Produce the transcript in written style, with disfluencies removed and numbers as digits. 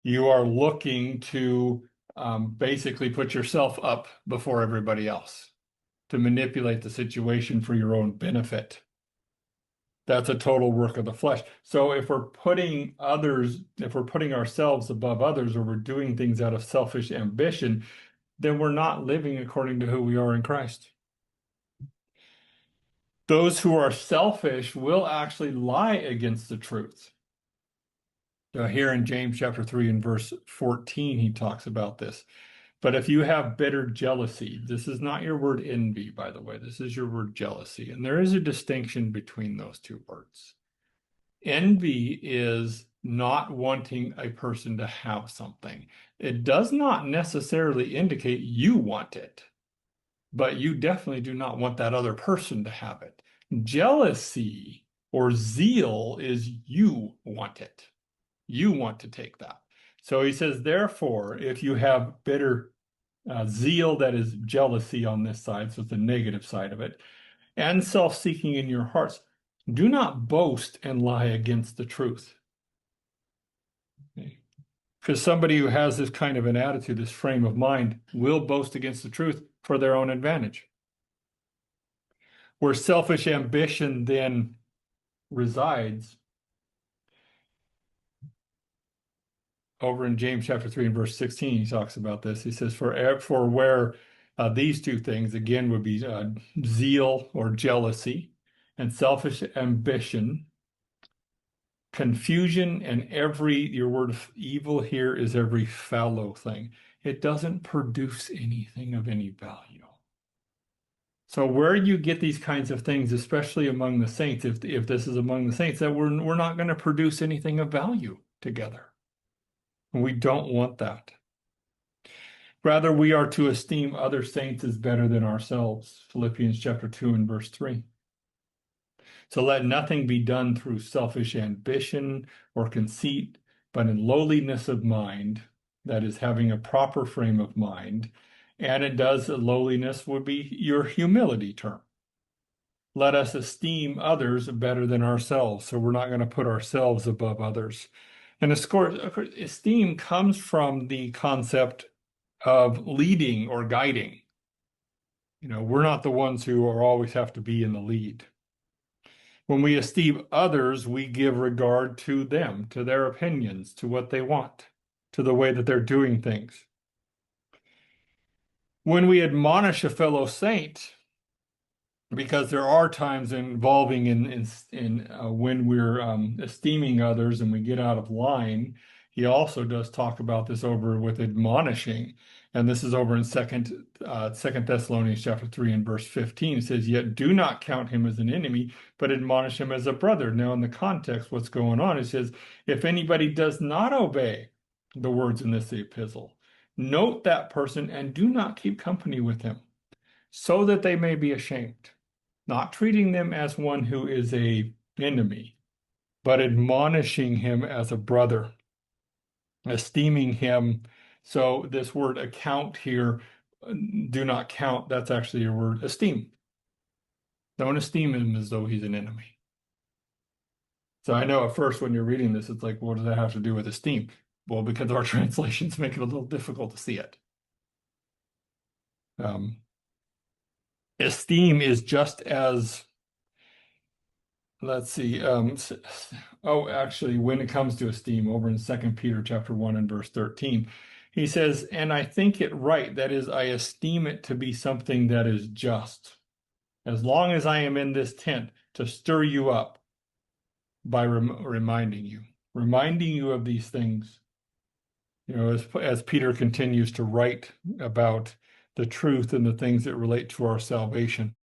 You are looking to basically put yourself up before everybody else to manipulate the situation for your own benefit. That's a total work of the flesh. So if we're putting ourselves above others, or we're doing things out of selfish ambition, then we're not living according to who we are in Christ. Those who are selfish will actually lie against the truth. Here in James chapter 3 and verse 14, he talks about this. But if you have bitter jealousy, this is not your word envy, by the way, this is your word jealousy. And there is a distinction between those two words. Envy is not wanting a person to have something. It does not necessarily indicate you want it, but you definitely do not want that other person to have it. Jealousy or zeal is you want it. You want to take that. So he says, therefore, if you have bitter zeal, that is jealousy on this side, so it's the negative side of it, and self-seeking in your hearts, do not boast and lie against the truth. Okay? Because somebody who has this kind of an attitude, this frame of mind, will boast against the truth for their own advantage. Where selfish ambition then resides, over in James chapter 3 and verse 16, he talks about this. He says, for where these two things, again, would be zeal or jealousy and selfish ambition, confusion, and your word of evil here is every fallow thing. It doesn't produce anything of any value. So where you get these kinds of things, especially among the saints, if this is among the saints, that we're not going to produce anything of value together. And we don't want that. Rather, we are to esteem other saints as better than ourselves. Philippians chapter 2 and verse 3. So let nothing be done through selfish ambition or conceit, but in lowliness of mind, that is, having a proper frame of mind. And lowliness would be your humility term. Let us esteem others better than ourselves. So we're not going to put ourselves above others. And of course, esteem comes from the concept of leading or guiding. We're not the ones who always have to be in the lead. When we esteem others, we give regard to them, to their opinions, to what they want, to the way that they're doing things. When we admonish a fellow saint, because there are times involving when we're esteeming others and we get out of line, he also does talk about this over with admonishing. And this is over in Second Thessalonians chapter 3 and verse 15. It says, yet do not count him as an enemy, but admonish him as a brother. Now, in the context, what's going on, it says, if anybody does not obey the words in this epistle, note that person and do not keep company with him, so that they may be ashamed. Not treating them as one who is an enemy, but admonishing him as a brother, esteeming him. So this word account here, do not count, that's actually a word esteem. Don't esteem him as though he's an enemy. So I know at first when you're reading this, it's like, what does that have to do with esteem? Well, because our translations make it a little difficult to see it. Esteem is just as, let's see, actually, when it comes to esteem, over in 2 Peter chapter 1 and verse 13, he says, and I think it right, that is, I esteem it to be something that is just, as long as I am in this tent, to stir you up by reminding you of these things. As Peter continues to write about the truth and the things that relate to our salvation.